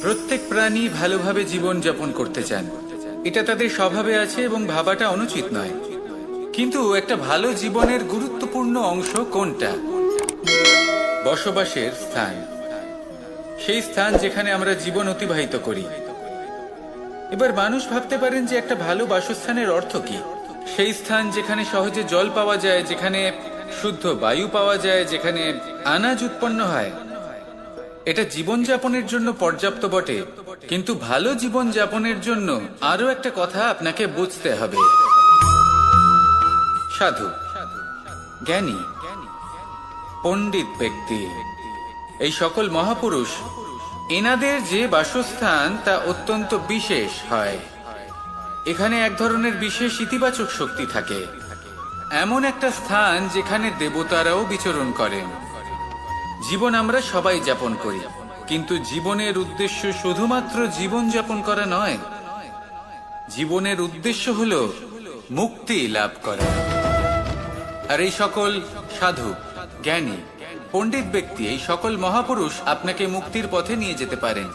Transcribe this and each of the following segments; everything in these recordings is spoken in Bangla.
প্রত্যেক প্রাণী ভালোভাবে জীবন যাপন করতে চান, এটা তাদের স্বভাবে আছে এবং ভাবাটা অনুচিত নয়। কিন্তু একটা ভালো জীবনের গুরুত্বপূর্ণ অংশ কোনটা? বসবাসের স্থান, সেই স্থান যেখানে আমরা জীবন অতিবাহিত করি। এবার মানুষ ভাবতে পারেন যে একটা ভালো বাসস্থানের অর্থ কি? সেই স্থান যেখানে সহজে জল পাওয়া যায়, যেখানে শুদ্ধ বায়ু পাওয়া যায়, যেখানে আনাজ উৎপন্ন হয়। এটা জীবনযাপনের জন্য পর্যাপ্ত বটে, কিন্তু ভালো জীবন যাপনের জন্য আরো একটা কথা আপনাকে বুঝতে হবে। সাধু, জ্ঞানী, পণ্ডিত ব্যক্তি, এই সকল মহাপুরুষ, এনাদের যে বাসস্থান তা অত্যন্ত বিশেষ হয়। এখানে এক ধরনের বিশেষ ইতিবাচক শক্তি থাকে, এমন একটা স্থান যেখানে দেবতারাও বিচরণ করেন। জীবন আমরা সবাই যাপন করি, কিন্তু জীবনের উদ্দেশ্য শুধুমাত্র জীবন যাপন করা নয়। জীবনের উদ্দেশ্য হল মুক্তি লাভ করা। আর এই সকল সাধু, জ্ঞানী, পণ্ডিত ব্যক্তি, এই সকল মহাপুরুষ আপনাকে মুক্তির পথে নিয়ে যেতে পারেন,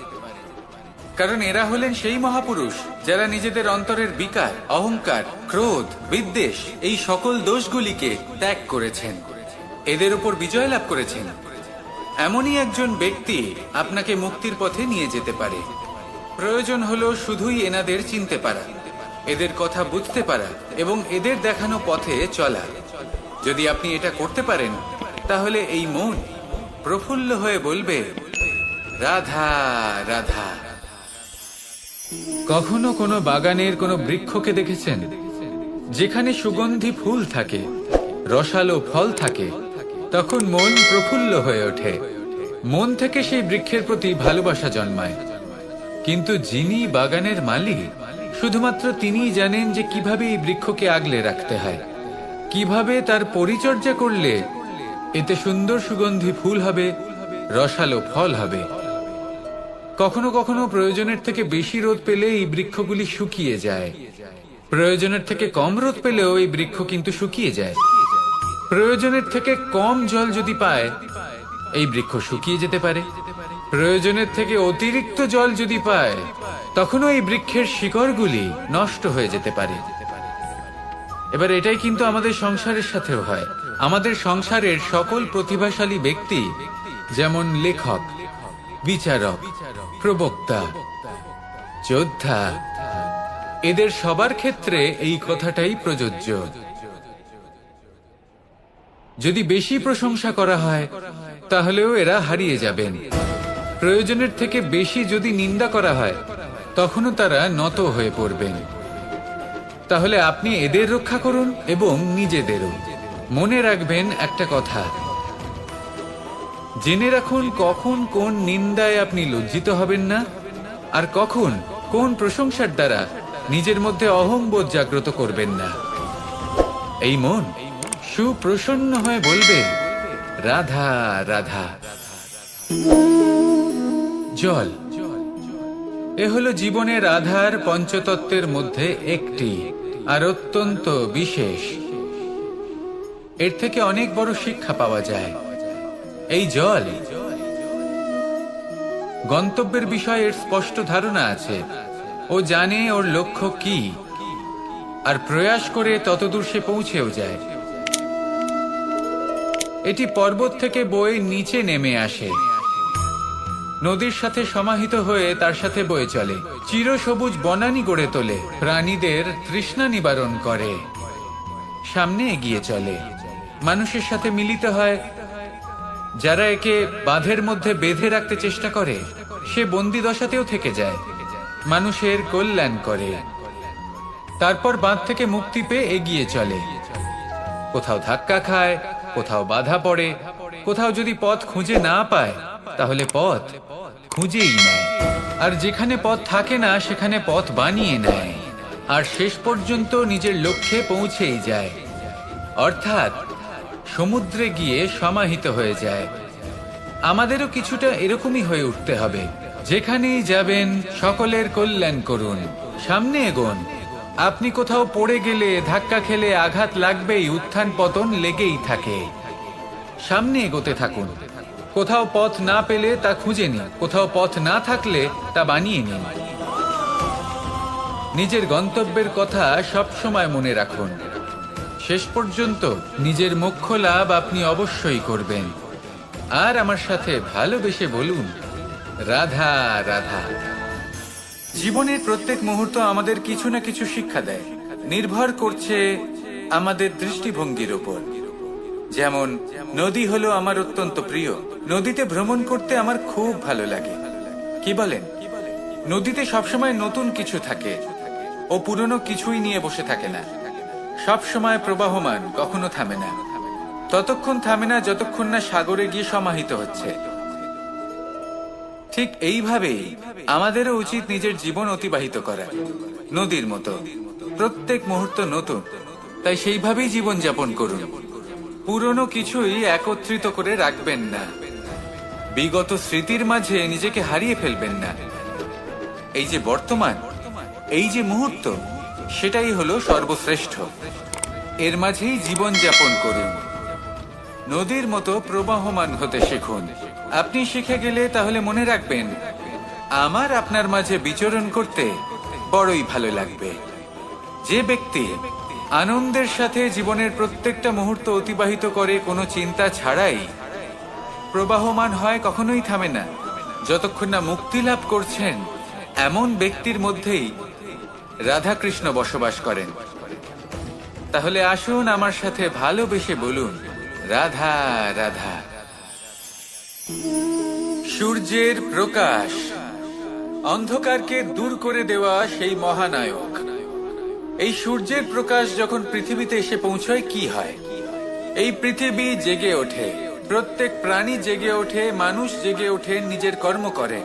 কারণ এরা হলেন সেই মহাপুরুষ যারা নিজেদের অন্তরের বিকার, অহংকার, ক্রোধ, বিদ্বেষ, এই সকল দোষগুলিকে ত্যাগ করেছেন, এদের উপর বিজয় লাভ করেছেন। এমনই একজন ব্যক্তি আপনাকে মুক্তির পথে নিয়ে যেতে পারে। প্রয়োজন হলো শুধুই এনাদের চিনতে পারা, এদের কথা বুঝতে পারা এবং এদের দেখানো পথে চলা। যদি আপনি এটা করতে পারেন, তাহলে এই মন প্রফুল্ল হয়ে বলবে, রাধা রাধা। কখনো কোনো বাগানের কোনো বৃক্ষকে দেখেছেন যেখানে সুগন্ধি ফুল থাকে, রসালো ফল থাকে? তখন মন প্রফুল্ল হয়ে ওঠে, মন থেকে সেই বৃক্ষের প্রতি ভালোবাসা জন্মায়। কিন্তু যিনি বাগানের মালিক, শুধুমাত্র তিনিই জানেন যে কিভাবে এই বৃক্ষকে আগলে রাখতে হয়, কিভাবে তার পরিচর্যা করলে এতে সুন্দর সুগন্ধি ফুল হবে, রসালো ফল হবে। কখনো কখনো প্রয়োজনের থেকে বেশি রোদ পেলে এই বৃক্ষগুলি শুকিয়ে যায়, প্রয়োজনের থেকে কম রোদ পেলেও এই বৃক্ষ কিন্তু শুকিয়ে যায়। প্রয়োজনের থেকে কম জল যদি পায়, এই বৃক্ষ শুকিয়ে যেতে পারে। প্রয়োজনের থেকে অতিরিক্ত জল যদি পায়, তখনও এই বৃক্ষের শিকড়গুলি নষ্ট হয়ে যেতে পারে। এবার এটাই কিন্তু আমাদের সংসারের সাথেও হয়। আমাদের সংসারের সকল প্রতিভাশালী ব্যক্তি, যেমন লেখক, বিচারক, প্রবক্তা, যোদ্ধা, এদের সবার ক্ষেত্রে এই কথাটাই প্রযোজ্য। যদি বেশি প্রশংসা করা হয়, তাহলেও এরা হারিয়ে যাবেন। প্রয়োজনের থেকে বেশি যদি নিন্দা করা হয়, তখনও তারা নত হয়ে পড়বেন। তাহলে আপনি এদের রক্ষা করুন এবং নিজেদেরও। মনে রাখবেন একটা কথা, জেনে রাখুন কখন কোন নিন্দায় আপনি লজ্জিত হবেন না, আর কখন কোন প্রশংসার দ্বারা নিজের মধ্যে অহংবোধ জাগ্রত করবেন না। এই মন সুপ্রসন্ন হয়ে বলবে, রাধা রাধা। জল, এ হলো জীবনের আধার পঞ্চতত্ত্বের মধ্যে একটি, আর অত্যন্ত বিশেষ। এর থেকে অনেক বড় শিক্ষা পাওয়া যায়। এই জল, গন্তব্যের বিষয়ে এর স্পষ্ট ধারণা আছে, ও জানে ওর লক্ষ্য কি, আর প্রয়াস করে ততদূর সে পৌঁছেও যায়। এটি পর্বত থেকে বয়ে নিচে নেমে আসে, নদীর সাথে সমাহিত হয়ে তার সাথে বয়ে চলে, চিরসবুজ বনানী গড়ে তোলে, প্রাণীদের তৃষ্ণা নিবারণ করে, সামনে এগিয়ে চলে, মানুষের সাথে মিলিত হয়। যারা একে বাঁধের মধ্যে বেঁধে রাখতে চেষ্টা করে, সে বন্দি দশাতেও থেকে যায়, মানুষের কল্যাণ করে। তারপর বাঁধ থেকে মুক্তি পেয়ে এগিয়ে চলে, কোথাও ধাক্কা খায়, কোথাও বাধা পড়ে, কোথাও যদি পথ খুঁজে না পায়, তাহলে পথ খুঁজেই নেয়, আর যেখানে পথ থাকে না সেখানে পথ বানিয়ে নেয়, আর শেষ পর্যন্ত নিজের লক্ষ্যে পৌঁছেই যায়, অর্থাৎ সমুদ্রে গিয়ে সমাহিত হয়ে যায়। আমাদেরও কিছুটা এরকমই হয়ে উঠতে হবে। যেখানেই যাবেন সকলের কল্যাণ করুন, সামনে এগোন। আপনি কোথাও পড়ে গেলে, ধাক্কা খেলে আঘাত লাগবেই, উত্থান পতন লেগেই থাকে। সামনে এগোতে থাকুন, কোথাও পথ না পেলে তা খুঁজে নিন, কোথাও পথ না থাকলে তা বানিয়ে নিন। নিজের গন্তব্যের কথা সব সময় মনে রাখুন। শেষ পর্যন্ত নিজের মোক্ষ লাভ আপনি অবশ্যই করবেন। আর আমার সাথে ভালোবেসে বলুন, রাধা রাধা। জীবনের প্রত্যেক মুহূর্ত আমাদের কিছু না কিছু শিক্ষা দেয়, নির্ভর করছে আমাদের দৃষ্টিভঙ্গির উপর। যেমন নদী হলো আমার অত্যন্ত প্রিয়, নদীতে ভ্রমণ করতে আমার খুব ভালো লাগে। কি বলেন? নদীতে সবসময় নতুন কিছু থাকে, ও পুরনো কিছুই নিয়ে বসে থাকে না। সব সময় প্রবাহমান, কখনো থামে না। ততক্ষণ থামে না যতক্ষণ না সাগরে গিয়ে সমাহিত হচ্ছে। ঠিক এইভাবেই আমাদেরও উচিত নিজের জীবন অতিবাহিত করা, নদীর মতো। প্রত্যেক মুহূর্ত নতুন, তাই সেইভাবেই জীবন যাপন করুন। পুরনো কিছুই একত্রিত করে রাখবেন না, বিগত স্মৃতির মাঝে নিজেকে হারিয়ে ফেলবেন না। এই যে বর্তমান, এই যে মুহূর্ত, সেটাই হলো সর্বশ্রেষ্ঠ। এর মাঝেই জীবন যাপন করুন, নদীর মতো প্রবাহমান হতে শিখুন। আপনি শিখে গেলে তাহলে মনে রাখবেন, আমার আপনার মাঝে বিচরণ করতে বড়ই ভালো লাগবে। যে ব্যক্তি আনন্দের সাথে জীবনের প্রত্যেকটা মুহূর্ত অতিবাহিত করে কোনো চিন্তা ছাড়াই, প্রবাহমান হয়, কখনোই থামে না, যতক্ষণ না মুক্তি লাভ করছেন, এমন ব্যক্তির মধ্যেই রাধাকৃষ্ণ বসবাস করেন। তাহলে আসুন আমার সাথে ভালোবেসে বলুন, রাধা রাধা। সূর্যের প্রকাশ অন্ধকারকে দূর করে দেওয়া সেই মহানায়ক। এই সূর্যের প্রকাশ যখন পৃথিবীতে এসে পৌঁছয়, কি হয়? এই পৃথিবী জেগে ওঠে, প্রত্যেক প্রাণী জেগে ওঠে, মানুষ জেগে ওঠে, নিজের কর্ম করে,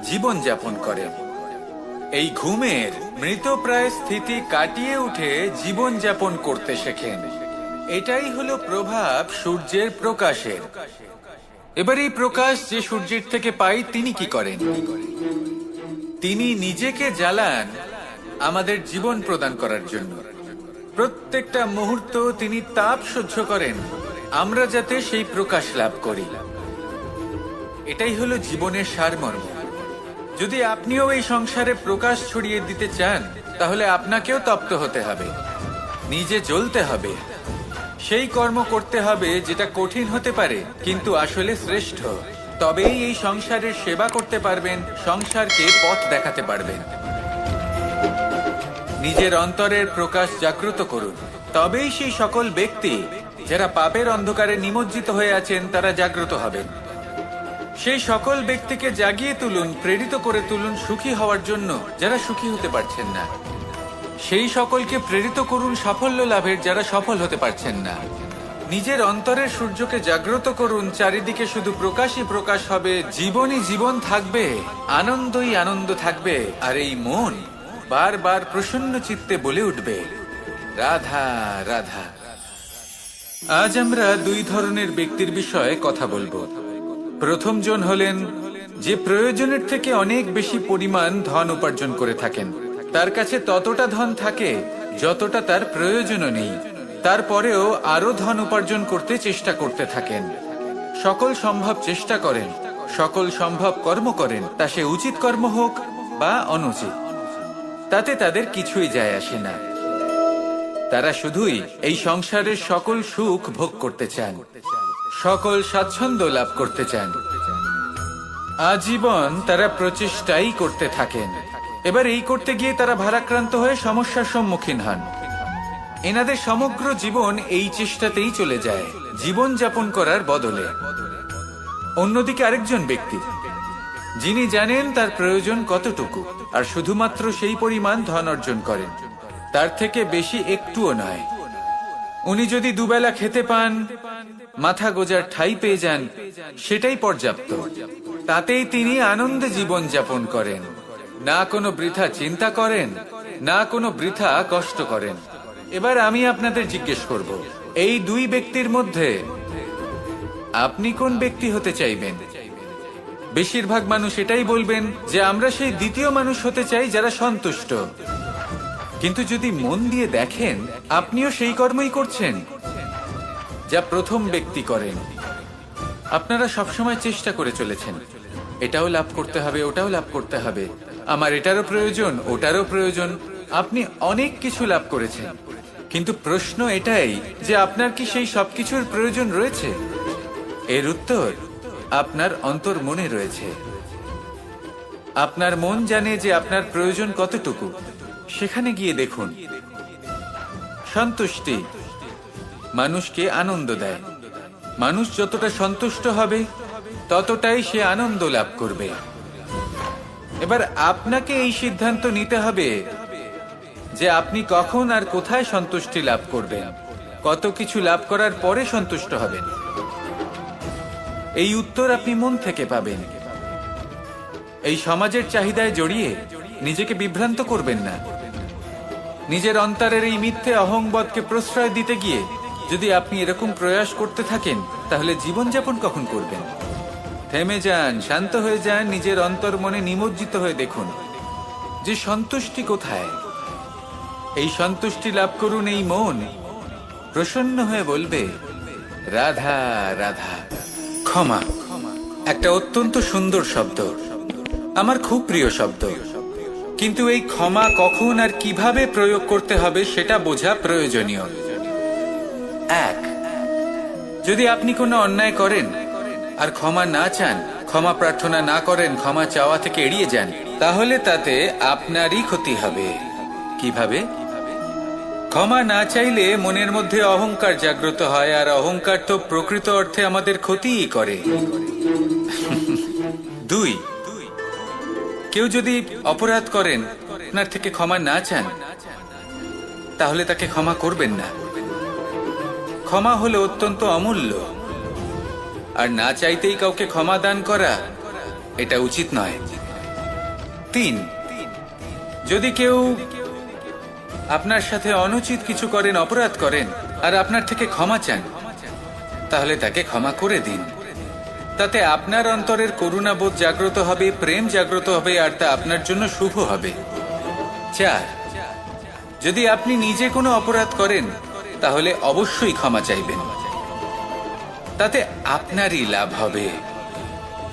জীবন যাপন করে। এই ঘুমের মৃতপ্রায় স্থিতি কাটিয়ে উঠে জীবন যাপন করতে শেখেন। এটাই হলো প্রভাব সূর্যের প্রকাশের। এবার এই প্রকাশ যে সূর্যের থেকে পাই, তিনি কি করেন? তিনি নিজেকে জ্বালান আমাদের জীবন প্রদান করার জন্য। প্রত্যেকটা মুহূর্ত তিনি তাপ সহ্য করেন, আমরা যাতে সেই প্রকাশ লাভ করি। এটাই হলো জীবনের সারমর্ম। যদি আপনিও এই সংসারে প্রকাশ ছড়িয়ে দিতে চান, তাহলে আপনাকেও তপ্ত হতে হবে, নিজে জ্বলতে হবে, সেই কর্ম করতে হবে যেটা কঠিন হতে পারে কিন্তু আসলে শ্রেষ্ঠ। তবেই এই সংসারের সেবা করতে পারবেন, সংসারকে পথ দেখাতে পারবেন। নিজের অন্তরের প্রকাশ জাগ্রত করুন, তবেই সেই সকল ব্যক্তি যারা পাপের অন্ধকারে নিমজ্জিত হয়ে আছেন, তারা জাগ্রত হবেন। সেই সকল ব্যক্তিকে জাগিয়ে তুলুন, প্রেরিত করে তুলুন সুখী হওয়ার জন্য যারা সুখী হতে পারছেন না। সেই সকলকে প্রেরিত করুন সাফল্য লাভের যারা সফল হতে পারছেন না। নিজের অন্তরের সূর্যকে জাগ্রত করুন, চারিদিকে শুধু প্রকাশই প্রকাশ হবে, জীবনই জীবন থাকবে, আনন্দই আনন্দ থাকবে। আর এই মন বারবার প্রসন্ন চিত্তে বলে উঠবে, রাধা রাধা। আজ আমরা দুই ধরনের ব্যক্তির বিষয়ে কথা বলবো। প্রথম জন হলেন যে প্রয়োজনের থেকে অনেক বেশি পরিমাণ ধন উপার্জন করে থাকেন। তার কাছে ততটা ধন থাকে যতটা তার প্রয়োজনও নেই, তারপরেও আরো ধন উপার্জন করতে চেষ্টা করতে থাকেন। সকল সম্ভব চেষ্টা করেন, সকল সম্ভব কর্ম করেন, তা সে উচিত কর্ম হোক বা অনুচিত, তাতে তাদের কিছুই যায় আসে না। তারা শুধুই এই সংসারের সকল সুখ ভোগ করতে চান, সকল স্বাচ্ছন্দ্য লাভ করতে চান। আজীবন তারা প্রচেষ্টাই করতে থাকেন। এবার এই করতে গিয়ে তারা ভারাক্রান্ত হয়ে সমস্যার সম্মুখীন হন। এনাদের সমগ্র জীবন এই চেষ্টাতেই চলে যায়, জীবন যাপন করার বদলে। অন্যদিকে আরেকজন ব্যক্তি যিনি জানেন তার প্রয়োজন কতটুকু, আর শুধুমাত্র সেই পরিমাণ ধন অর্জন করেন, তার থেকে বেশি একটুও নয়। উনি যদি দুবেলা খেতে পান, মাথা গোজার ঠাঁই পেয়ে যান, সেটাই পর্যাপ্ত। তাতেই তিনি আনন্দে জীবন যাপন করেন, না কোনো বৃথা চিন্তা করেন, না কোনো বৃথা কষ্ট করেন। এবার আমি আপনাদের জিজ্ঞেস করব, এই দুই ব্যক্তির মধ্যে আপনি কোন ব্যক্তি হতে চাইবেন? বেশিরভাগ মানুষ এটাই বলবেন যে আমরা সেই দ্বিতীয় মানুষ হতে চাই যারা সন্তুষ্ট। কিন্তু যদি মন দিয়ে দেখেন, আপনিও সেই কর্মই করছেন যা প্রথম ব্যক্তি করেন। আপনারা সবসময় চেষ্টা করে চলেছেন, এটাও লাভ করতে হবে, ওটাও লাভ করতে হবে, আমার এটারও প্রয়োজন, ওটারও প্রয়োজন। আপনি অনেক কিছু লাভ করেছেন, কিন্তু প্রশ্ন এটাই যে আপনার কি সেই সবকিছুর প্রয়োজন রয়েছে? এর উত্তর আপনার অন্তর্মনে রয়েছে। আপনার মন জানে যে আপনার প্রয়োজন কতটুকু। সেখানে গিয়ে দেখুন। সন্তুষ্টি মানুষকে আনন্দ দেয়। মানুষ যতটা সন্তুষ্ট হবে ততটাই সে আনন্দ লাভ করবে। এবার আপনাকে এই সিদ্ধান্ত নিতে হবে যে আপনি কখন আর কোথায় সন্তুষ্টি লাভ করবেন, কত কিছু লাভ করার পরে সন্তুষ্ট হবেন। এই উত্তর আপনি মন থেকে পাবেন। এই সমাজের চাহিদায় জড়িয়ে নিজেকে বিভ্রান্ত করবেন না। নিজের অন্তরের এই মিথ্যে অহংবোধকে প্রশ্রয় দিতে গিয়ে যদি আপনি এরকম প্রয়াস করতে থাকেন, তাহলে জীবনযাপন কখন করবেন? থেমে যান, শান্ত হয়ে যান, নিজের অন্তর্মনে নিমজ্জিত হয়ে দেখুন যে সন্তুষ্টি কোথায়। এই সন্তুষ্টি লাভ করুন। এই মন প্রসন্ন হয়ে বলবে, রাধা রাধা। ক্ষমা একটা অত্যন্ত সুন্দর শব্দ, আমার খুব প্রিয় শব্দ, কিন্তু এই ক্ষমা কখন আর কিভাবে প্রয়োগ করতে হবে সেটা বোঝা প্রয়োজনীয়। এক, যদি আপনি কোনো অন্যায় করেন আর ক্ষমা না চান, ক্ষমা প্রার্থনা না করেন, ক্ষমা চাওয়া থেকে এড়িয়ে যান, তাহলে তাতে আপনারই ক্ষতি হবে। কিভাবে? ক্ষমা না চাইলে মনের মধ্যে অহংকার জাগ্রত হয়, আর অহংকার তো প্রকৃত অর্থে আমাদের ক্ষতিই করে। দুই, কেউ যদি অপরাধ করেন, আপনার থেকে ক্ষমা না চান, তাহলে তাকে ক্ষমা করবেন না। ক্ষমা হলো অত্যন্ত অমূল্য, আর না চাইতেই কাউকে ক্ষমা দান করা এটা উচিত নয়। তিন, যদি কেউ আপনার সাথে অনুচিত কিছু করেন, অপরাধ করেন, আর আপনার থেকে ক্ষমা চান, তাহলে তাকে ক্ষমা করে দিন। তাতে আপনার অন্তরের করুণাবোধ জাগ্রত হবে, প্রেম জাগ্রত হবে, আর তা আপনার জন্য শুভ হবে। চার, যদি আপনি নিজে কোনো অপরাধ করেন, তাহলে অবশ্যই ক্ষমা চাইবেন। তাতে আপনারই লাভ হবে।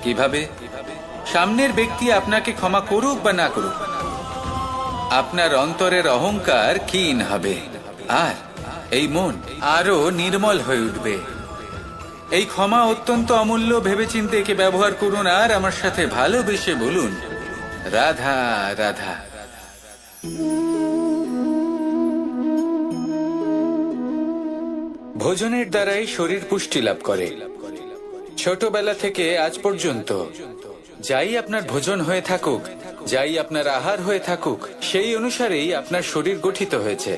কিভাবে? সামনের ব্যক্তি আপনাকে ক্ষমা করুক বা না করুক, আপনার অন্তরের অহংকার ক্ষীণ হবে, আর এই মন আরো নির্মল হয়ে উঠবে। এই ক্ষমা অত্যন্ত অমূল্য। ভেবেচিন্তে একে ব্যবহার করুন, আর আমার সাথে ভালোবেসে বলুন, রাধা রাধা। ভোজনের দ্বারাই শরীর পুষ্টি লাভ করে। ছোটবেলা থেকে আজ পর্যন্ত যাই আপনার ভোজন হয়ে থাকুক, যাই আপনার আহার হয়ে থাকুক, সেই অনুসারেই আপনার শরীর গঠিত হয়েছে।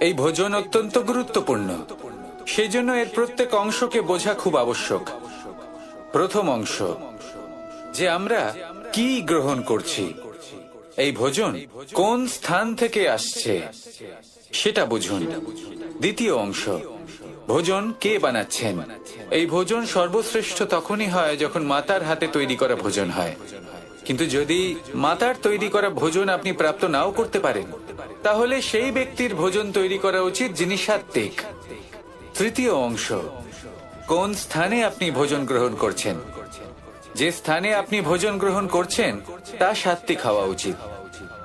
এই ভোজন অত্যন্ত গুরুত্বপূর্ণ, সেই জন্য এর প্রত্যেক অংশকে বোঝা খুব আবশ্যক। প্রথম অংশ, যে আমরা কি গ্রহণ করছি, এই ভোজন কোন স্থান থেকে আসছে সেটা বুঝুন। দ্বিতীয় অংশ, ভোজন কে বানাচ্ছেন। এই ভোজন সর্বশ্রেষ্ঠ তখনই হয় যখন মাতার হাতে তৈরি করা ভোজন হয়। কিন্তু যদি মাতার তৈরি করা ভোজন আপনি প্রাপ্ত নাও করতে পারেন, তাহলে সেই ব্যক্তির ভোজন তৈরি করা উচিত যিনি সাত্ত্বিক। তৃতীয় অংশ, কোন স্থানে আপনি ভোজন গ্রহণ করছেন। যে স্থানে আপনি ভোজন গ্রহণ করছেন তা সাত্ত্বিক হওয়া উচিত।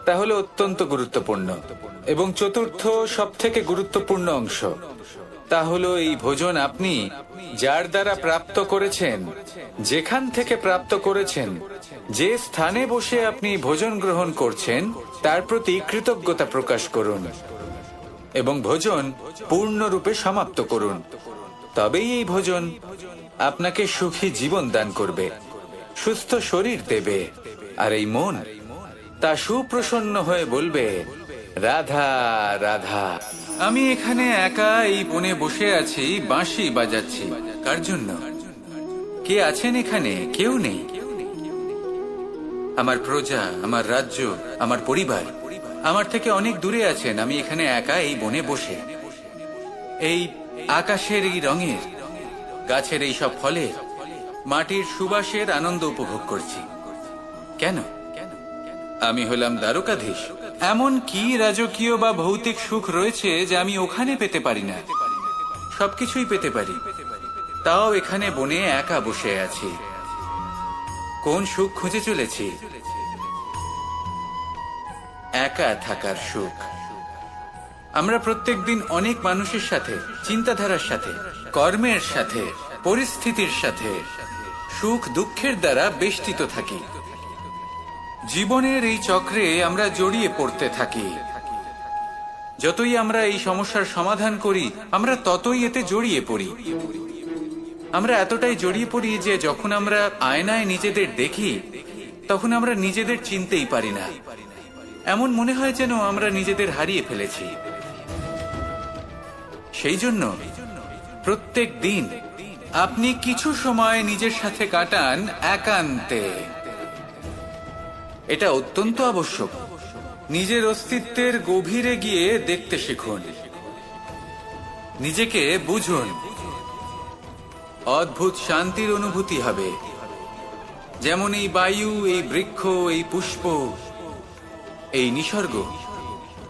তাহলে অত্যন্ত গুরুত্বপূর্ণ। এবং চতুর্থ সবথেকে গুরুত্বপূর্ণ অংশ, তা হলো এই ভোজন আপনি যার দ্বারা প্রাপ্ত করেছেন, যেখান থেকে প্রাপ্ত করেছেন, যে স্থানে বসে আপনি ভোজন গ্রহণ করছেন, তার প্রতি কৃতজ্ঞতা প্রকাশ করুন এবং ভোজন পূর্ণরূপে সমাপ্ত করুন। তবেই এই ভোজন আপনাকে সুখী জীবন দান করবে, সুস্থ শরীর দেবে, আর এই মন তা সুপ্রসন্ন হয়ে বলবে, রাধা রাধা। আমি এখানে একা এই বনে বসে আছি, বাঁশি বাজাচ্ছি। কার জন্য? কে আছেন এখানে? কেউ নেই। আমার প্রজা, আমার রাজ্য, আমার পরিবার আমার থেকে অনেক দূরে আছেন। আমি এখানে একা এই বনে বসে এই আকাশের এই রঙের, গাছের এই সব ফলের, মাটির সুবাসের আনন্দ উপভোগ করছি। কেন? আমি হলাম দ্বারকাধীশ। এমন কি রাজকীয় বা ভৌতিক সুখ রয়েছে যে আমি ওখানে পেতে পারি না? সবকিছুই পেতে পারি, তাও এখানে বনে একা বসে আছি। কোন সুখ খুঁজে চলেছি? একা থাকার সুখ। আমরা প্রত্যেকদিন অনেক মানুষের সাথে, চিন্তাধারার সাথে, কর্মের সাথে, পরিস্থিতির সাথে, সুখ দুঃখের দ্বারা বেষ্টিত থাকি। জীবনের এই চক্রে আমরা জড়িয়ে পড়তে থাকি। যতই আমরা এই সমস্যার সমাধান করি, আমরা ততই এতে জড়িয়ে পড়ি। আমরা এতটাই জড়িয়ে পড়ি যে যখন আমরা আয়নায় নিজেদের দেখি, তখন আমরা নিজেদের চিনতেই পারি না। এমন মনে হয় যেন আমরা নিজেদের হারিয়ে ফেলেছি। সেই জন্য প্রত্যেক দিন আপনি কিছু সময় নিজের সাথে কাটান একান্তে। এটা অত্যন্ত আবশ্যক। নিজের অস্তিত্বের গভীরে গিয়ে দেখতে শিখুন, নিজেকে বুঝুন। অদ্ভুত শান্তির অনুভূতি হবে। যেমন এই বায়ু, এই বৃক্ষ, এই পুষ্প, এই নিসর্গ,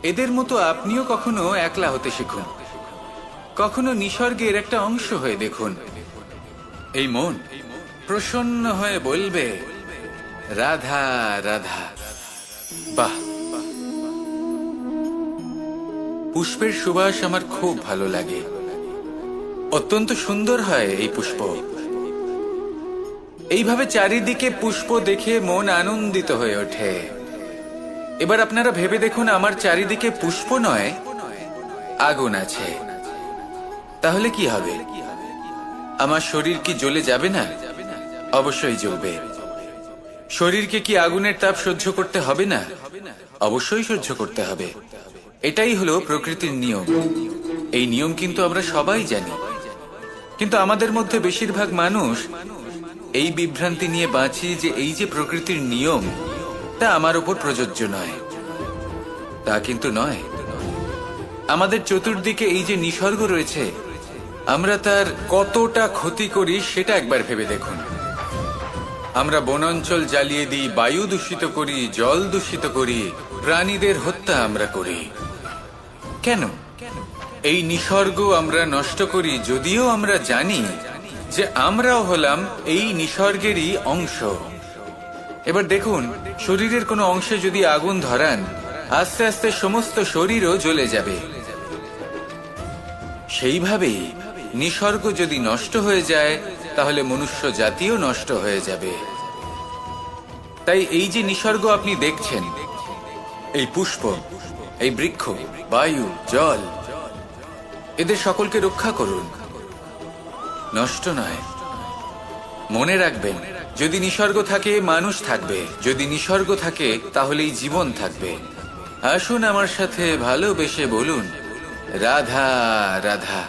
এদের মতো আপনিও কখনো একলা হতে শিখুন। কখনো নিসর্গের একটা অংশ হয়ে দেখুন। এই মন প্রসন্ন হয়ে বলবে, রাধা রাধা। বাহ! পুষ্পের সুবাস আমার খুব ভালো লাগে। অত্যন্ত সুন্দর হয় এই পুষ্প। এইভাবে চারিদিকে পুষ্প দেখে মন আনন্দিত হয়ে ওঠে। এবার আপনারা ভেবে দেখুন, আমার চারিদিকে পুষ্প নয়, আগুন আছে। তাহলে কি হবে? আমার শরীর কি জ্বলে যাবে না? অবশ্যই জ্বলবে। শরীরকে কি আগুনের তাপ সহ্য করতে হবে না? অবশ্যই সহ্য করতে হবে। এটাই হলো প্রকৃতির নিয়ম। এই নিয়ম কিন্তু আমরা সবাই জানি, কিন্তু আমাদের মধ্যে বেশিরভাগ মানুষ এই বিভ্রান্তি নিয়ে বাঁচি যে এই যে প্রকৃতির নিয়ম, তা আমার উপর প্রযোজ্য নয়। তা কিন্তু নয়। আমাদের চতুর্দিকে এই যে নিসর্গ রয়েছে, আমরা তার কতটা ক্ষতি করি সেটা একবার ভেবে দেখুন। আমরা বনাঞ্চল জ্বালিয়ে দিই, বায়ু দূষিত করি, জল দূষিত করি, প্রাণীদের হত্যা আমরা করি। কেন? এই নিসর্গ আমরা নষ্ট করি, যদিও আমরা জানি যে আমরাও হলাম এই নিসর্গেরই অংশ। এবার দেখুন, শরীরের কোনো অংশে যদি আগুন ধরান, আস্তে আস্তে সমস্ত শরীরও জ্বলে যাবে। সেইভাবেই নিসর্গ যদি নষ্ট হয়ে যায়, তাহলে মনুষ্য জাতিও নষ্ট হয়ে যাবে। তাই এই যে নিসর্গ আপনি দেখছেন, এই পুষ্প, এই বৃক্ষ, বায়ু, জল, এদের সকলকে রক্ষা করুন, নষ্ট নয়। মনে রাখবেন, যদি নিসর্গ থাকে মানুষ থাকবে, যদি নিসর্গ থাকে তাহলেই জীবন থাকবে। আসুন আমার সাথে ভালোবেসে বলুন, রাধা রাধা।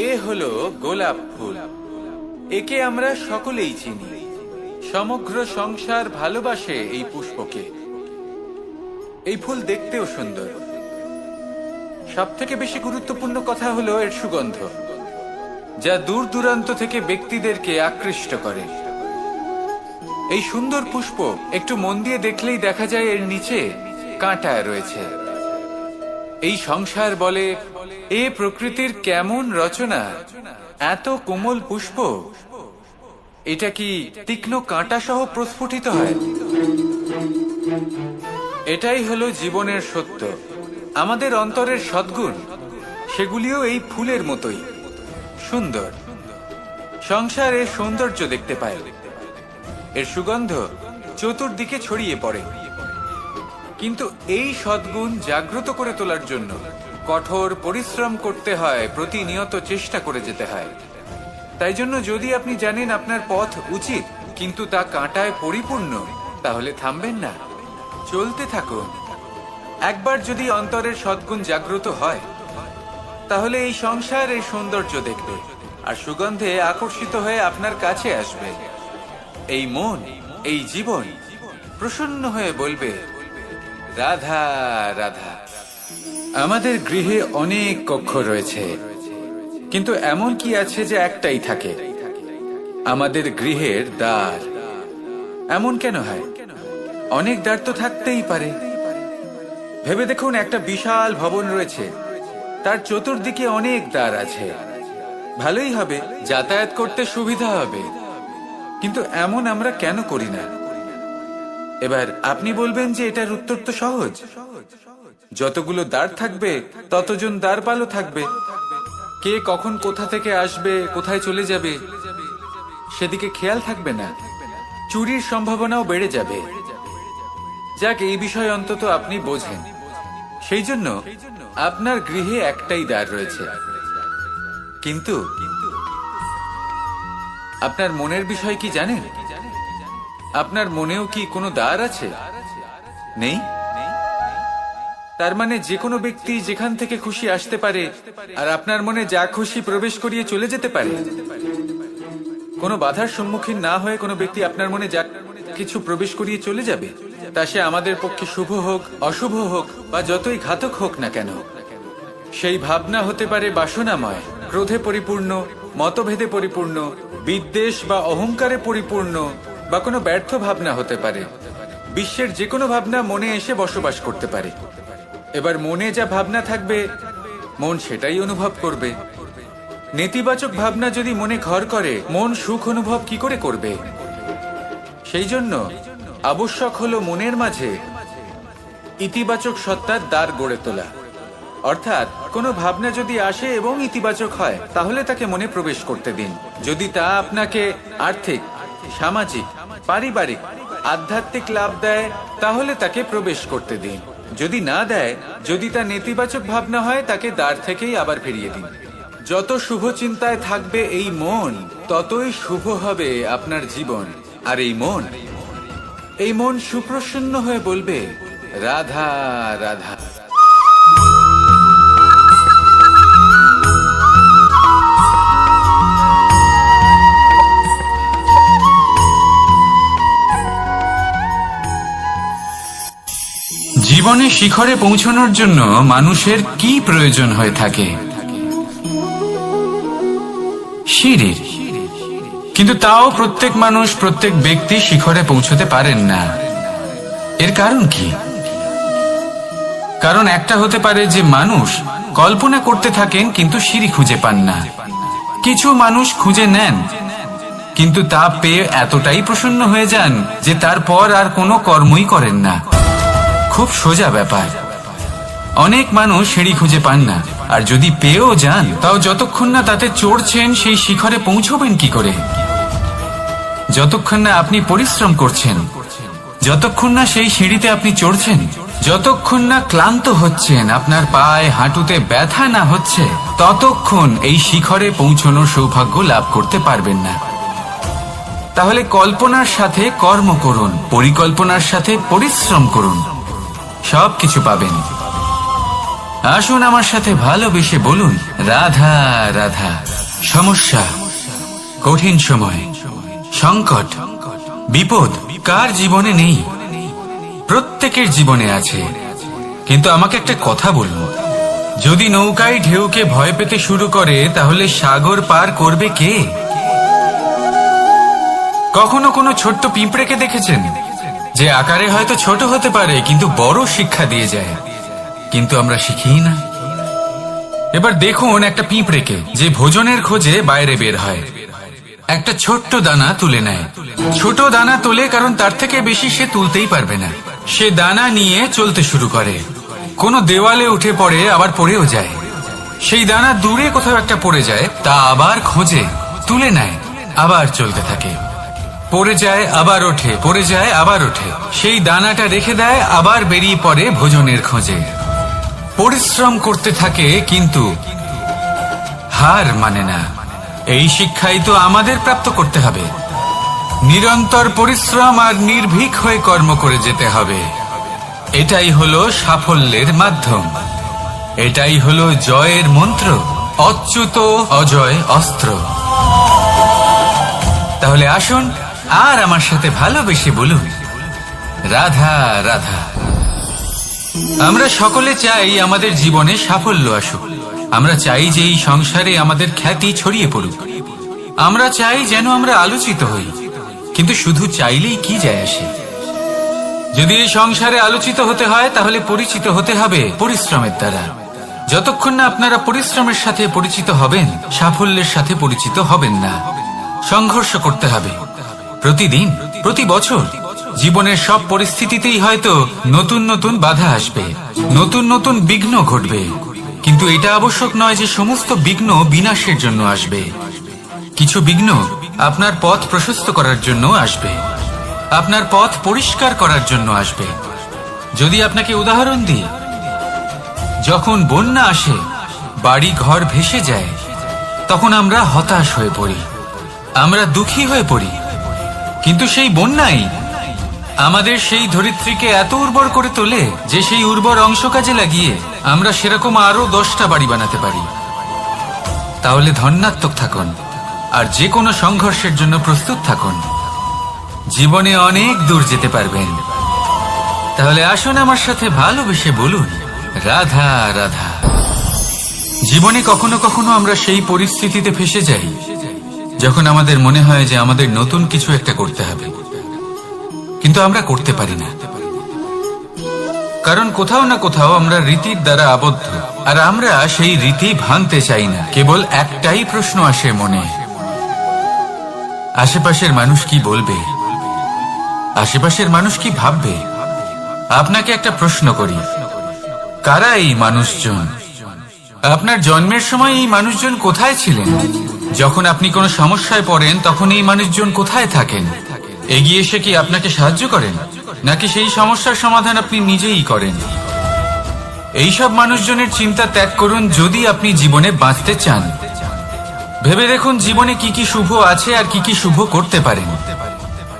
এ হলো গোলাপ ফুল। একে আমরা সকলেই চিনি। সমগ্র সংসার ভালোবাসে এই পুষ্পকে। এই ফুল দেখতেও সুন্দর। সবথেকে বেশি গুরুত্বপূর্ণ কথা হলো এর সুগন্ধ, যা দূর দূরান্ত থেকে ব্যক্তিদেরকে আকৃষ্ট করে। এই সুন্দর পুষ্প একটু মন দিয়ে দেখলেই দেখা যায় এর নিচে কাঁটা রয়েছে। এই সংসার বলে, এ প্রকৃতির কেমন রচনা, এত কোমল পুষ্প, এটা কি তীক্ষ্ণ কাঁটা সহ প্রস্ফুটিত হয়? এটাই হলো জীবনের সত্য। আমাদের অন্তরের সদ্গুণ, সেগুলিও এই ফুলের মতোই সুন্দর। সংসার এর সৌন্দর্য দেখতে পায়, এর সুগন্ধ চতুর্দিকে ছড়িয়ে পড়ে। কিন্তু এই সদ্গুণ জাগ্রত করে তোলার জন্য কঠোর পরিশ্রম করতে হয়, প্রতিনিয়ত চেষ্টা করে যেতে হয়। তাই জন্য যদি আপনি জানেন আপনার পথ উচিত, কিন্তু তা কাঁটায় পরিপূর্ণ, তাহলে থামবেন না, চলতে থাকুন। একবার যদি অন্তরের সদ্গুণ জাগ্রত হয়, তাহলে এই সংসার এই সৌন্দর্য দেখবে আর সুগন্ধে আকর্ষিত হয়ে আপনার কাছে আসবে। এই মন, এই জীবন প্রসন্ন হয়ে বলবে, রাধা রাধা। আমাদের গৃহে অনেক কক্ষ রয়েছে, কিন্তু এমন কি আছে যে একটাই থাকে? আমাদের গৃহের দ্বার। এমন কেন হয়? অনেক দ্বার তো থাকতেই পারে। ভেবে দেখুন, একটা বিশাল ভবন রয়েছে, তার চতুর্দিকে অনেক দ্বার আছে। ভালোই হবে, যাতায়াত করতে সুবিধা হবে, কিন্তু এমন আমরা কেন করি না? এবার আপনি বলবেন যে এটার উত্তর তো সহজ, যতগুলো দ্বার থাকবে ততজন দ্বারপালও থাকবে। কে কখন কোথা থেকে আসবে, কোথায় চলে যাবে সেদিকে খেয়াল থাকবে না, চুরির সম্ভাবনাও বেড়ে যাবে। যাক, এই বিষয়ে অন্তত আপনি বোঝেন। সেই জন্য আপনার গৃহে একটাই দ্বার রয়েছে, কিন্তু আপনার মনের বিষয় কি জানেন? আপনার মনেও কি কোনো দ্বার আছে? নেই। তার মানে যে কোনো ব্যক্তি যেখান থেকে খুশি আসতে পারে, আর আপনার মনে যা খুশি প্রবেশ করিয়ে চলে যেতে পারে। কোনো বাধার সম্মুখীন না হয়ে কোনো ব্যক্তি আপনার মনে যা কিছু প্রবেশ করিয়ে চলে যাবে, তা সে আমাদের পক্ষে শুভ হোক, অশুভ হোক বা যতই ঘাতক হোক না কেন। সেই ভাবনা হতে পারে বাসনাময়, ক্রোধে পরিপূর্ণ, মতভেদে পরিপূর্ণ, বিদ্বেষ বা অহংকারে পরিপূর্ণ, বা কোনো ব্যর্থ ভাবনা হতে পারে। বিশ্বের যে কোনো ভাবনা মনে এসে বসবাস করতে পারে। এবার মনে যা ভাবনা থাকবে, মন সেটাই অনুভব করবে। নেতিবাচক ভাবনা যদি মনে ঘর করে, মন সুখ অনুভব কি করে করবে? সেই জন্য আবশ্যক হলো মনের মাঝে ইতিবাচক সত্তার দ্বার গড়ে তোলা। অর্থাৎ কোনো ভাবনা যদি আসে এবং ইতিবাচক হয়, তাহলে তাকে মনে প্রবেশ করতে দিন। যদি তা আপনাকে আর্থিক, সামাজিক, পারিবারিক, আধ্যাত্মিক লাভ দেয়, তাহলে তাকে প্রবেশ করতে দিন। যদি না দেয়, যদি তা নেতিবাচক ভাবনা হয়, তাকে দ্বার থেকেই আবার ফিরিয়ে দিন। যত শুভ চিন্তায় থাকবে এই মন, ততই শুভ হবে আপনার জীবন। আর এই মন সুপ্রসন্ন হয়ে বলবে, রাধা রাধা। জীবনে শিখরে পৌঁছানোর জন্য মানুষের কি প্রয়োজন হয়ে থাকে? সিঁড়ির। কিন্তু তাও প্রত্যেক মানুষ, প্রত্যেক ব্যক্তি শিখরে পৌঁছতে পারেন না। এর কারণ কি? কারণ একটা হতে পারে যে মানুষ কল্পনা করতে থাকেন কিন্তু সিঁড়ি খুঁজে পান না। কিছু মানুষ খুঁজে নেন, কিন্তু তা পেয়ে এতটাই প্রসন্ন হয়ে যান যে তারপর আর কোনো কর্মই করেন না। খুব সোজা ব্যাপার। অনেক মানুষ সিঁড়ি খুঁজে পান না, আর যদি পেয়েও যান, তাও যতক্ষণ না তাতে চড়ছেন, সেই শিখরে পৌঁছবেন কি করে? যতক্ষণ না আপনি পরিশ্রম করছেন, যতক্ষণ না সেই সিঁড়িতে আপনি চড়ছেন, যতক্ষণ না ক্লান্ত হচ্ছেন, আপনার পায়ে হাঁটুতে ব্যথা না হচ্ছে, ততক্ষণ এই শিখরে পৌঁছানোর সৌভাগ্য লাভ করতে পারবেন না। তাহলে কল্পনার সাথে কর্ম করুন, পরিকল্পনার সাথে পরিশ্রম করুন, সবকিছু পাবেন। আসুন আমার সাথে ভালোবেসে বলুন, রাধা রাধা। সমস্যা, কঠিন সময়, সংকট, বিপদ কার জীবনে নেই? প্রত্যেকের জীবনে আছে। কিন্তু আমাকে একটা কথা বলুন, যদি নৌকায় ঢেউকে ভয় পেতে শুরু করে, তাহলে সাগর পার করবে কে? কখনো কোনো ছোট্ট পিঁপড়েকে দেখেছেন, যে আকারে হয়তো ছোট হতে পারে কিন্তু বড় শিক্ষা দিয়ে যায়? কিন্তু আমরা শিখি না। এবার দেখুন একটা পিঁপড়েকে, যে ভোজনের খোঁজে বাইরে বের হয়, একটা ছোট্ট দানা তুলে নেয়। ছোট দানা তোলে কারণ তার থেকে বেশি সে তুলতেই পারবে না। সে দানা নিয়ে চলতে শুরু করে, কোনো দেওয়ালে উঠে পড়ে, আবার পড়েও যায়। সেই দানা দূরে কোথাও একটা পড়ে যায়, তা আবার খোঁজে, তুলে নেয়, আবার চলতে থাকে। পড়ে যায়, আবার ওঠে, পড়ে যায়, আবার ওঠে। সেই দানাটা রেখে দেয়, আবার বেরিয়ে পড়ে ভোজনের খোঁজে। পরিশ্রম করতে থাকে কিন্তু হার মানে না। এই শিক্ষাই তো আমাদের প্রাপ্ত করতে হবে। নিরন্তর পরিশ্রম আর নির্ভীক হয়ে কর্ম করে যেতে হবে। এটাই হলো সাফল্যের মাধ্যম, এটাই হলো জয়ের মন্ত্র, অচ্যুত অজয় অস্ত্র। তাহলে আসুন আর আমার সাথে ভালোবেসে বলুন, রাধা রাধা। আমরা সকলে চাই আমাদের জীবনে সাফল্য আসুক। আমরা চাই যে এই সংসারে আমাদের খ্যাতি ছড়িয়ে পড়ুক। আমরা চাই যেন আমরা আলোচিত হই। কিন্তু শুধু চাইলেই কি যায় আসে? যদি এই সংসারে আলোচিত হতে হয়, তাহলে পরিচিত হতে হবে পরিশ্রমের দ্বারা। যতক্ষণ না আপনারা পরিশ্রমের সাথে পরিচিত হবেন, সাফল্যের সাথে পরিচিত হবেন না। সংঘর্ষ করতে হবে প্রতিদিন, প্রতি বছর। জীবনের সব পরিস্থিতিতেই হয়তো নতুন নতুন বাধা আসবে, নতুন নতুন বিঘ্ন ঘটবে, কিন্তু এটা আবশ্যক নয় যে সমস্ত বিঘ্ন বিনাশের জন্য আসবে। কিছু বিঘ্ন আপনার পথ প্রশস্ত করার জন্য আসবে, আপনার পথ পরিষ্কার করার জন্য আসবে। যদি আপনাকে উদাহরণ দিই, যখন বন্যা আসে, বাড়ি ঘর ভেসে যায়, তখন আমরা হতাশ হয়ে পড়ি, আমরা দুঃখী হয়ে পড়ি। কিন্তু সেই বন্যাই আমাদের সেই ধরিত্রীকে এত উর্বর করে তোলে যে সেই উর্বর অংশ কাজে লাগিয়ে আমরা সেরকম আরো 10টা বাড়ি বানাতে পারি। তাহলে ধন্যাত্মক থাকুন, আর যে কোনো সংঘর্ষের জন্য প্রস্তুত থাকুন। জীবনে অনেক দূর যেতে পারবেন। তাহলে আসুন আমার সাথে ভালোবেসে বলুন, রাধা রাধা। জীবনে কখনো কখনো আমরা সেই পরিস্থিতিতে ফেসে যাই যখন আমাদের মনে হয় যে আমাদের নতুন কিছু একটা করতে হবে, কিন্তু আমরা করতে পারি না, কারণ কোথাও না কোথাও আমরা রীতির দ্বারা আবদ্ধ, আর আমরা সেই রীতি ভাঙতে চাই না। কেবল একটাই প্রশ্ন আসে মনে, আশেপাশের মানুষ কি বলবে, আশেপাশের মানুষ কি ভাববে। আপনাকে একটা প্রশ্ন করি, কারা এই মানুষজন? আপনার জন্মের সময় এই মানুষজন কোথায় ছিলেন? যখন আপনি কোনো সমস্যায় পড়েন তখন এই মানুষজন কোথায় থাকেন? এগিয়ে এসে কি আপনাকে সাহায্য করেন, নাকি সেই সমস্যার সমাধান আপনি নিজেই করেন? এইসব মানুষজনের চিন্তা ত্যাগ করুন যদি আপনি জীবনে বাঁচতে চান। ভেবে দেখুন জীবনে কি কি শুভ আছে আর কি কি শুভ করতে পারেন।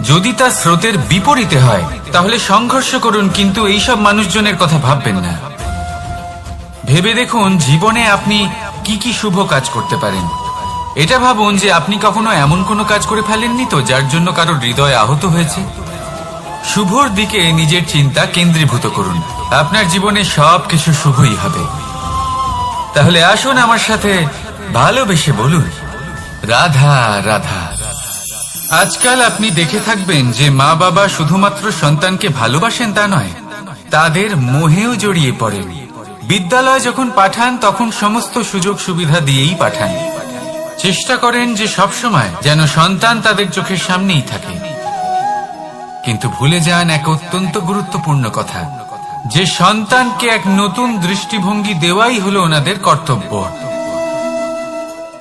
যদি তা স্রোতের বিপরীতে হয় তাহলে সংঘর্ষ করুন, কিন্তু এইসব মানুষজনের কথা ভাববেন না। ভেবে দেখুন জীবনে আপনি কি কি শুভ কাজ করতে পারেন। এটা ভাবুন যে আপনি কখনো এমন কোনো কাজ করে ফেলেননি তো যার জন্য কারো হৃদয় আহত হয়েছে। শুভর দিকে নিজের চিন্তা কেন্দ্রীভূত করুন, আপনার জীবনে সব কিছু শুভই হবে। তাহলে আসুন আমার সাথে ভালোবেসে বলুন, রাধা রাধা। আজকাল আপনি দেখে থাকবেন যে মা বাবা শুধুমাত্র সন্তানকে ভালোবাসেন তা নয়, তাদের মোহেও জড়িয়ে পড়েন। বিদ্যালয়ে যখন পাঠান তখন সমস্ত সুযোগ সুবিধা দিয়েই পাঠান, চেষ্টা করেন যে সবসময় যেন সন্তান তাদের চোখের সামনেই থাকে। কিন্তু ভুলে যান এক অত্যন্ত গুরুত্বপূর্ণ কথা, যে সন্তানকে এক নতুন দৃষ্টিভঙ্গি দেওয়াই হলো ওনাদের কর্তব্য।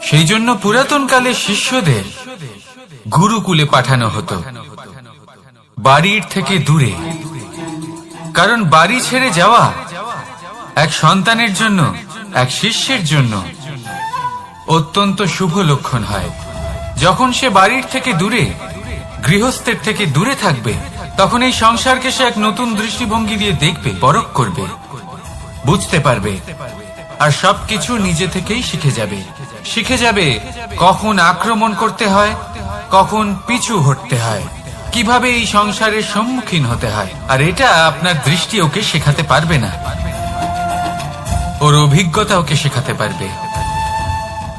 সেই জন্য পুরাতন কালে শিষ্যদের গুরুকুলে পাঠানো হতো, বাড়ির থেকে দূরে। কারণ বাড়ি ছেড়ে যাওয়া এক সন্তানের জন্য, এক শিষ্যের জন্য অত্যন্ত শুভ লক্ষণ হয়। যখন সে বাড়ির থেকে দূরে, গৃহস্থের থেকে দূরে থাকবে, তখন এই সংসারকে সে এক নতুন দৃষ্টিভঙ্গি দিয়ে দেখবে, পরখ করবে, বুঝতে পারবে, আর সবকিছু নিজে থেকেই শিখে যাবে। শিখে যাবে কখন আক্রমণ করতে হয়, কখন পিছু হটতে হয়, কিভাবে এই সংসারের সম্মুখীন হতে হয়। আর এটা আপনার দৃষ্টি ওকে শেখাতে পারবে না, ওর অভিজ্ঞতা ওকে শেখাতে পারবে।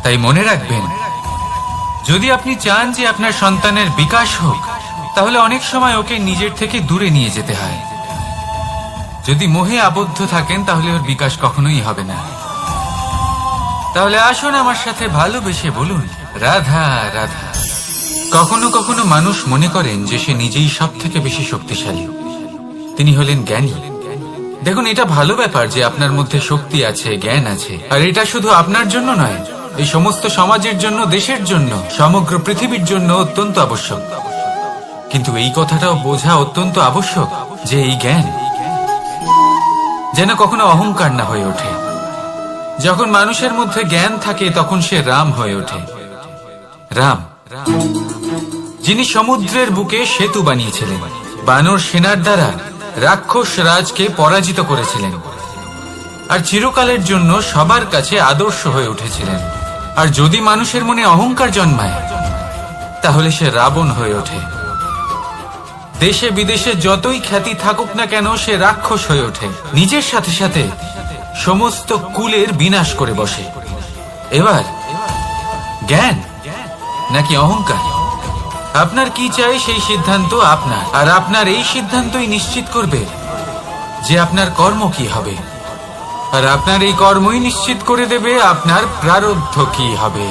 তাই মনে রাখবেন, যদি আপনি চান যে আপনার সন্তানের বিকাশ হোক, তাহলে অনেক সময় ওকে নিজের থেকে দূরে নিয়ে যেতে হয়। যদি মোহে আবদ্ধ থাকেন তাহলে ওর বিকাশ কখনোই হবে না। তাহলে আসুন আমার সাথে ভালোবেসে বলুন, রাধা রাধা। কখনো কখনো মানুষ মনে করেন যে সে নিজেই সব থেকে বেশি শক্তিশালী, তিনি হলেন জ্ঞানী। দেখুন, এটা ভালো ব্যাপার যে আপনার মধ্যে শক্তি আছে, জ্ঞান আছে, আর এটা শুধু আপনার জন্য নয়, এই সমস্ত সমাজের জন্য, দেশের জন্য, সমগ্র পৃথিবীর জন্য অত্যন্ত আবশ্যক। কিন্তু এই কথাটাও বোঝা অত্যন্ত আবশ্যক যে এই জ্ঞান যেন কখনো অহংকার না হয়ে ওঠে। যখন মানুষের মধ্যে জ্ঞান থাকে তখন সে রাম হয়ে ওঠে। রাম, যিনি সমুদ্রের বুকে সেতু বানিয়েছিলেন, বানর সেনার দ্বারা রাক্ষস রাজকে পরাজিত করেছিলেন, আর চিরকালের জন্য সবার কাছে আদর্শ হয়ে উঠেছিলেন। আর যদি মানুষের মনে অহংকার জন্মায় তাহলে সে রাবণ হয়ে ওঠে। দেশে বিদেশে যতই খ্যাতি থাকুক না কেন, সে রাক্ষস হয়ে ওঠে, নিজের সাথে সাথে সমস্ত কুলের বিনাশ করে বসে। এবার জ্ঞান নাকি অহংকার, আপনার কি চাই সেই সিদ্ধান্ত আপনার, আর আপনার এই সিদ্ধান্তই নিশ্চিত করবে যে আপনার কর্ম কি হবে। আর আপনার এই কর্মই নিশ্চিত করে দেবে আপনার প্রারব্ধ কি হবে।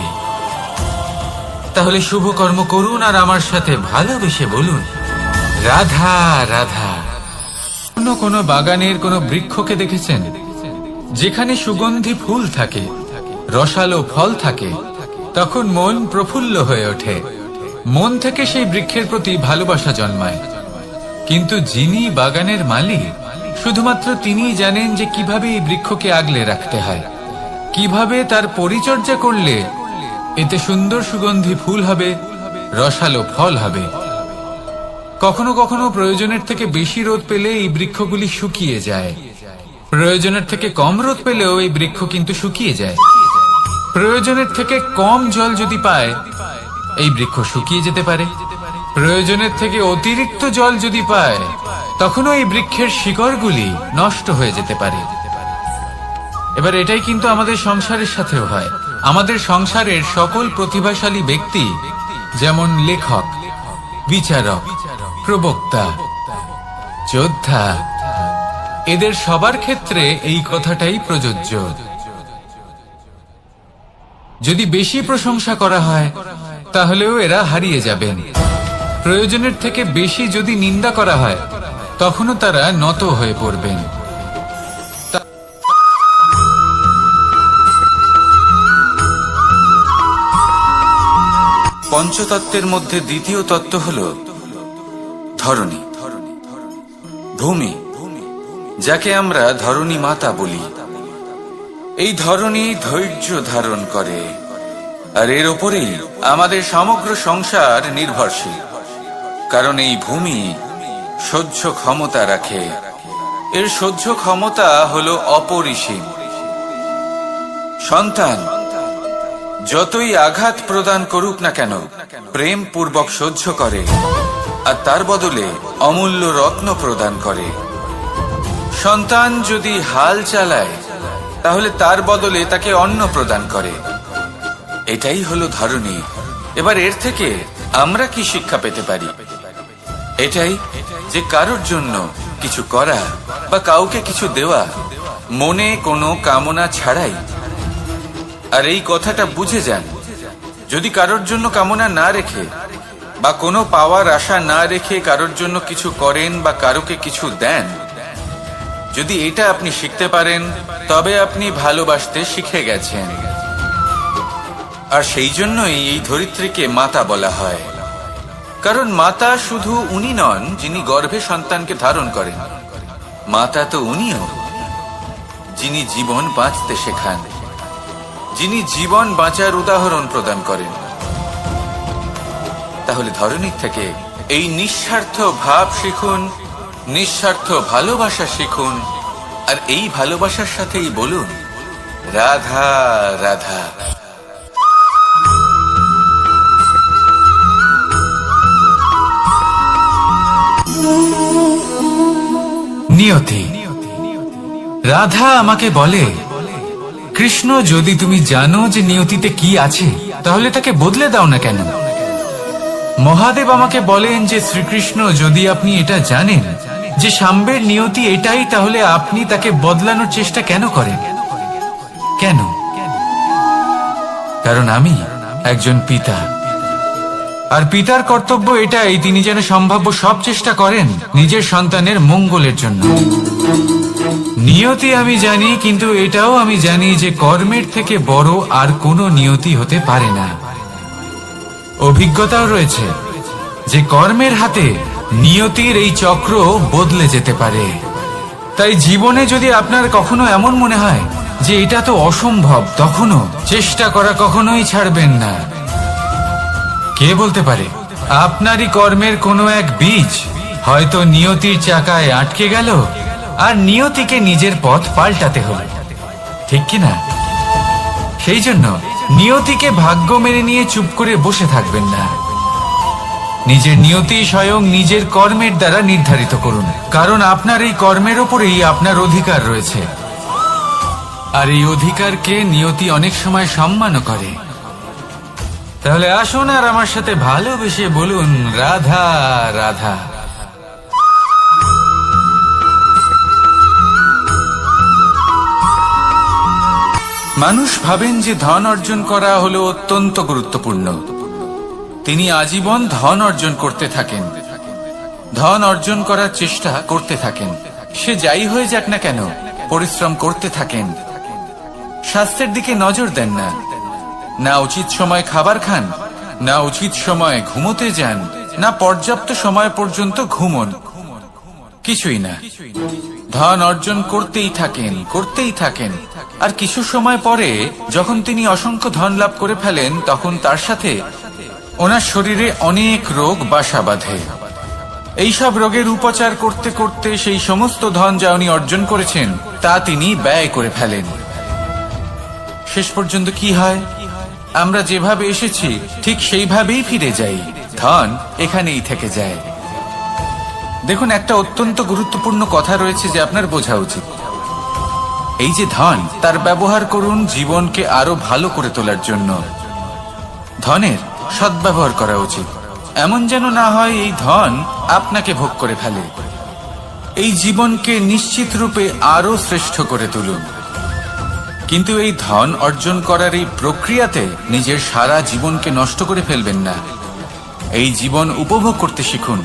তাহলে শুভ কর্ম করুন আর আমার সাথে ভালোবেসে বলুন, রাধা রাধা। কোনো বাগানের কোনো বৃক্ষকে দেখেছেন যেখানে সুগন্ধি ফুল থাকে, রসালো ফল থাকে, তখন মন প্রফুল্ল হয়ে ওঠে, মন থেকে সেই বৃক্ষের প্রতি ভালোবাসা জন্মায়। কিন্তু যিনি বাগানের মালিক, শুধুমাত্র তিনিই জানেন যে কিভাবে এই বৃক্ষকে আগলে রাখতে হয়, কিভাবে তার পরিচর্যা করলে এতে সুন্দর সুগন্ধি ফুল হবে, রসালো ফল হবে। কখনো কখনো প্রয়োজনের থেকে বেশি রোদ পেলে এই বৃক্ষগুলি শুকিয়ে যায়, প্রয়োজনের থেকে কম রোদ পেলেও এই বৃক্ষ কিন্তু শুকিয়ে যায়। প্রয়োজনের থেকে কম জল যদি পায়, এই বৃক্ষ শুকিয়ে যেতে পারে। প্রয়োজনের থেকে অতিরিক্ত জল যদি পায়, তখনও এই বৃক্ষের শিকড়গুলি নষ্ট হয়ে যেতে পারে। এবার এটাই কিন্তু আমাদের সংসারের সাথেও হয়। আমাদের সংসারের সকল প্রতিভাশালী ব্যক্তি, যেমন লেখক, বিচারক, প্রবক্তা, যোদ্ধা, এদের সবার ক্ষেত্রে এই কথাটাই প্রযোজ্য। যদি বেশি প্রশংসা করা হয়, তাহলেও এরা হারিয়ে যাবেন। প্রয়োজনের থেকে বেশি যদি নিন্দা করা হয়, তখনও তারা নত হয়ে পড়বেন। পঞ্চতত্ত্বের মধ্যে দ্বিতীয় তত্ত্ব হল ধরণী, ভূমি, যাকে আমরা ধরণী মাতা বলি। এই ধরণী ধৈর্য ধারণ করে, আর এর ওপরেই আমাদের সমগ্র সংসার নির্ভরশীল। কারণ এই ভূমি সহ্য ক্ষমতা রাখে, এর সহ্য ক্ষমতা হলো অপরিসীম। সন্তান যতই আঘাত প্রদান করুক না কেন, প্রেম পূর্বক সহ্য করে, আর তার বদলে অমূল্য রত্ন প্রদান করে। সন্তান যদি হাল চালায়, তাহলে তার বদলে তাকে অন্ন প্রদান করে। এটাই হলো ধরণী। এবার এর থেকে আমরা কি শিক্ষা পেতে পারি? এটাই যে কারোর জন্য কিছু করা বা কাউকে কিছু দেওয়া মনে কোনো কামনা ছাড়াই। আর এই কথাটা বুঝে যান, যদি কারোর জন্য কামনা না রেখে বা কোনো পাওয়ার আশা না রেখে কারোর জন্য কিছু করেন বা কারোকে কিছু দেন, যদি এটা আপনি শিখতে পারেন, তবে আপনি ভালোবাসতে শিখে গেছেন। আর সেই জন্যই এই ধরিত্রীকে মাতা বলা হয়। কারণ মাতা শুধু উনি নন যিনি গর্ভে সন্তানকে ধারণ করেন, মাতা তো উনিও যিনি জীবন বাঁচতে শেখান, যিনি জীবন বাঁচার উদাহরণ প্রদান করেন। তাহলে ধরণীর থেকে এই নিঃস্বার্থ ভাব শিখুন, নিঃস্বার্থ ভালোবাসা শিখুন, আর এই ভালোবাসার সাথেই বলুন, রাধা রাধা। নিয়তি। রাধা আমাকে বলে, কৃষ্ণ, যদি তুমি জানো যে নিয়তিতে কি আছে, তাহলে তাকে বদলে দাও না কেন? মহাদেব আমাকে বলেন যে শ্রীকৃষ্ণ, যদি আপনি এটা জানেন যে সাম্বের নিয়তি এটাই, তাহলে আপনি তাকে বদলানোর চেষ্টা কেন করেন? কেন? কারণ আমি একজন পিতা, আর পিতার কর্তব্য এটাই, তিনি যেন সম্ভাব্য সব চেষ্টা করেন নিজের সন্তানের মঙ্গলের জন্য। নিয়তি আমি জানি, কিন্তু এটাও আমি জানি যে কর্মের থেকে বড় আর কোনো নিয়তি হতে পারে না। অভিজ্ঞতাও রয়েছে যে কর্মের হাতে নিয়তির এই চক্র বদলে যেতে পারে। তাই জীবনে যদি আপনার কখনো এমন মনে হয় যে এটা তো অসম্ভব, তখনও চেষ্টা করা কখনোই ছাড়বেন না। কে বলতে পারে আপনারই কর্মের কোনো এক বীজ হয়তো নিয়তির চাকায় আটকে গেল, আর নিয়তিকে নিজের পথ পাল্টাতে হলো, ঠিক কিনা? সেই জন্য নিয়তিকে ভাগ্য মেনে নিয়ে চুপ করে বসে থাকবেন না। নিজের নিয়তি স্বয়ং নিজের কর্মের দ্বারা নির্ধারিত করুন, কারণ আপনার এই কর্মের ওপরেই আপনার অধিকার রয়েছে। আর এই অধিকারকে নিয়তি অনেক সময় সম্মানও করে। তাহলে আসুন আর আমার সাথে ভালোবেসে বলুন, রাধা রাধা। মানুষ ভাবেন যে ধন অর্জন করা হলো অত্যন্ত গুরুত্বপূর্ণ। তিনি আজীবন ধন অর্জন করতে থাকেন, ধন অর্জন করার চেষ্টা করতে থাকেন। সে যাই হয়ে যাক না কেন, পরিশ্রম করতে থাকেন। স্বাস্থ্যের দিকে নজর দেন না, না উচিত সময় খাবার খান, না উচিত সময় ঘুমোতে যান, না পর্যাপ্ত সময় পর্যন্ত ঘুমন, কিছুই না। ধন অর্জন করতেই থাকেন, করতেই থাকেন। আর কিছু সময় পরে যখন তিনি অসংখ্য ধন লাভ করে ফেলেন, তখন তার সাথে ওনার শরীরে অনেক রোগ বাসা বাঁধে। এইসব রোগের উপচার করতে করতে সেই সমস্ত ধন যা উনি অর্জন করেছেন তা তিনি ব্যয় করে ফেলেন। শেষ পর্যন্ত কি হয়? আমরা যেভাবে এসেছি ঠিক সেইভাবেই ফিরে যাই, ধন এখানেই থেকে যায়। দেখুন, একটা অত্যন্ত গুরুত্বপূর্ণ কথা রয়েছে যে আপনার বোঝা উচিত। এই যে ধন, তার ব্যবহার করুন জীবনকে আরো ভালো করে তোলার জন্য। ধনের সদ্ব্যবহার করা উচিত, এমন যেন না হয় এই ধন আপনাকে ভোগ করে ফেলে। এই জীবনকে নিশ্চিত রূপে আরো শ্রেষ্ঠ করে তুলুন। কিন্তু এই ধন অর্জন করার এই প্রক্রিয়াতে নিজের সারা জীবনকে নষ্ট করে ফেলবেন না। এই জীবন উপভোগ করতে শিখুন।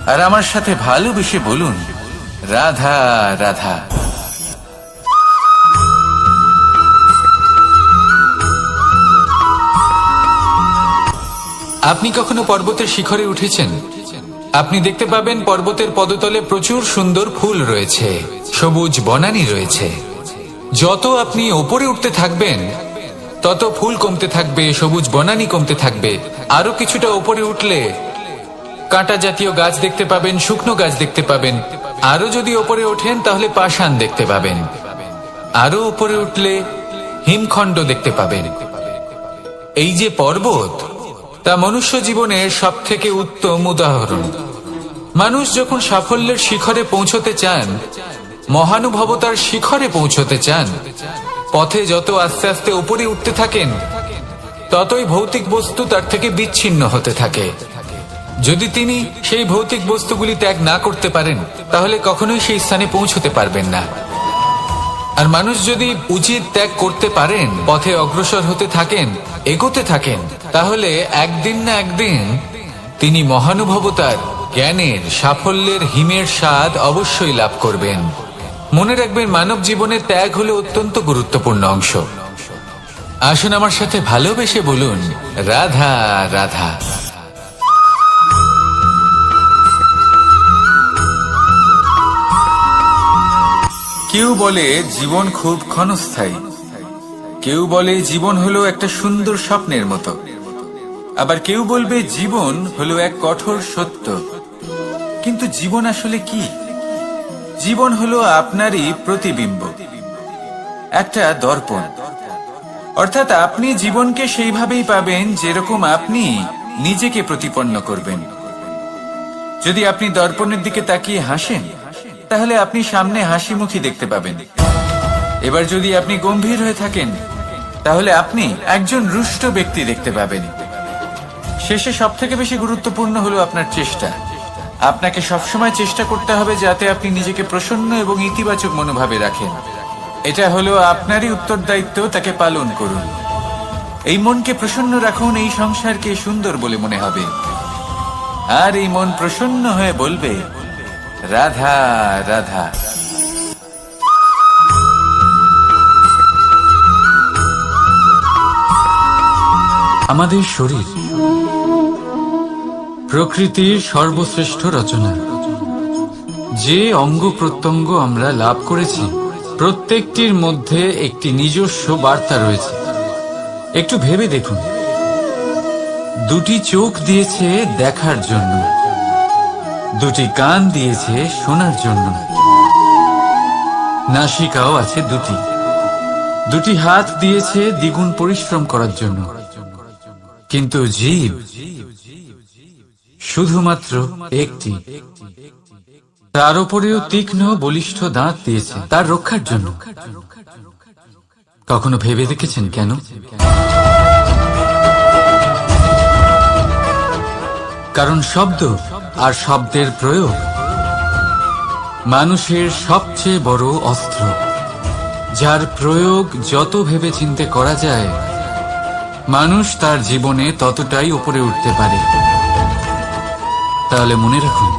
আর আমার সাথে ভালোবেসে বলুন, রাধা রাধা। আপনি কখনো পর্বতের শিখরে উঠেছেন? আপনি দেখতে পাবেন পর্বতের পদতলে প্রচুর সুন্দর ফুল রয়েছে, সবুজ বনানী রয়েছে। যত আপনি ওপরে উঠতে থাকবেন তত ফুল কমতে থাকবে, সবুজ বনানী কমতে থাকবে। আরো কিছুটা ওপরে উঠলে কাঁটা জাতীয় গাছ দেখতে পাবেন, শুকনো গাছ দেখতে পাবেন। আরো যদি ওপরে ওঠেন তাহলে পাষাণ দেখতে পাবেন। আরো উপরে উঠলে হিমখণ্ড দেখতে পাবেন। এই যে পর্বত, তা মনুষ্য জীবনের সব থেকে উত্তম উদাহরণ। মানুষ যখন সাফল্যের শিখরে পৌঁছতে চান, মহানুভবতার শিখরে পৌঁছতে চান, পথে যত আস্তে আস্তে উপরে উঠতে থাকেন ততই ভৌতিক বস্তু তার থেকে বিচ্ছিন্ন হতে থাকে। যদি তিনি সেই ভৌতিক বস্তুগুলি ত্যাগ না করতে পারেন তাহলে কখনোই সেই স্থানে পৌঁছতে পারবেন না। আর মানুষ যদি উচিত ত্যাগ করতে পারেন, পথে অগ্রসর হতে থাকেন, এগোতে থাকেন, তাহলে একদিন না একদিন তিনি মহানুভবতার, জ্ঞানের, সাফল্যের হিমের স্বাদ অবশ্যই লাভ করবেন। মনে রাখবেন, মানব জীবনে ত্যাগ হলো অত্যন্ত গুরুত্বপূর্ণ অংশ। আসুন আমার সাথে ভালোবেসে বলুন, রাধা রাধা। কেউ বলে জীবন খুব ক্ষণস্থায়ী, কেউ বলে জীবন হলো একটা সুন্দর স্বপ্নের মতো, আবার কেউ বলবে জীবন হলো এক কঠোর সত্য। কিন্তু জীবন আসলে কি? জীবন হলো আপনারই প্রতিবিম্ব, একটা দর্পণ। অর্থাৎ আপনি জীবনকে সেইভাবেই পাবেন যেরকম আপনি নিজেকে প্রতিপন্ন করবেন। যদি আপনি দর্পণের দিকে তাকিয়ে হাসেন তাহলে আপনি সামনে হাসি মুখী দেখতে পাবেন। এবার যদি আপনি গম্ভীর হয়ে থাকেন তাহলে আপনি একজন রুষ্ট ব্যক্তি দেখতে পাবেন। শেষে সবথেকে বেশি গুরুত্বপূর্ণ হলো আপনার চেষ্টা। আপনাকে সবসময় চেষ্টা করতে হবে যাতে আপনি নিজেকে প্রসন্ন এবং ইতিবাচক মনোভাবে রাখেন। এটা হলো আপনারই উত্তরদায়িত্ব, তাকে পালন করুন। এই মনকে প্রসন্ন রাখুন, এই সংসারকে সুন্দর বলে মনে হবে। আর এই মন প্রসন্ন হয়ে বলবে, রাধা রাধা। আমাদের শরীর প্রকৃতির সর্বশ্রেষ্ঠ রচনা। যে অঙ্গ প্রত্যঙ্গ আমরা লাভ করেছি প্রত্যেকটির মধ্যে একটি নিজস্ব বার্তা রয়েছে। একটু ভেবে দেখুন, দুটি চোখ দিয়েছে দেখার জন্য, দুটি কান দিয়েছে শোনার জন্য, নাসিকাও আছে দুটি, দুটি হাত দিয়েছে দ্বিগুণ পরিশ্রম করার জন্য। কিন্তু জীব শুধুমাত্র একটি। তার উপরেও তীক্ষ্ণ বলিষ্ঠ দাঁত দিয়েছে তার রক্ষার জন্য। কখনো ভেবে দেখেছেন কেন? কারণ শব্দ আর শব্দের প্রয়োগ মানুষের সবচেয়ে বড় অস্ত্র। যার প্রয়োগ যত ভেবেচিন্তে করা যায়, মানুষ তার জীবনে ততটাই উপরে উঠতে পারে। তাহলে মনে রাখুন,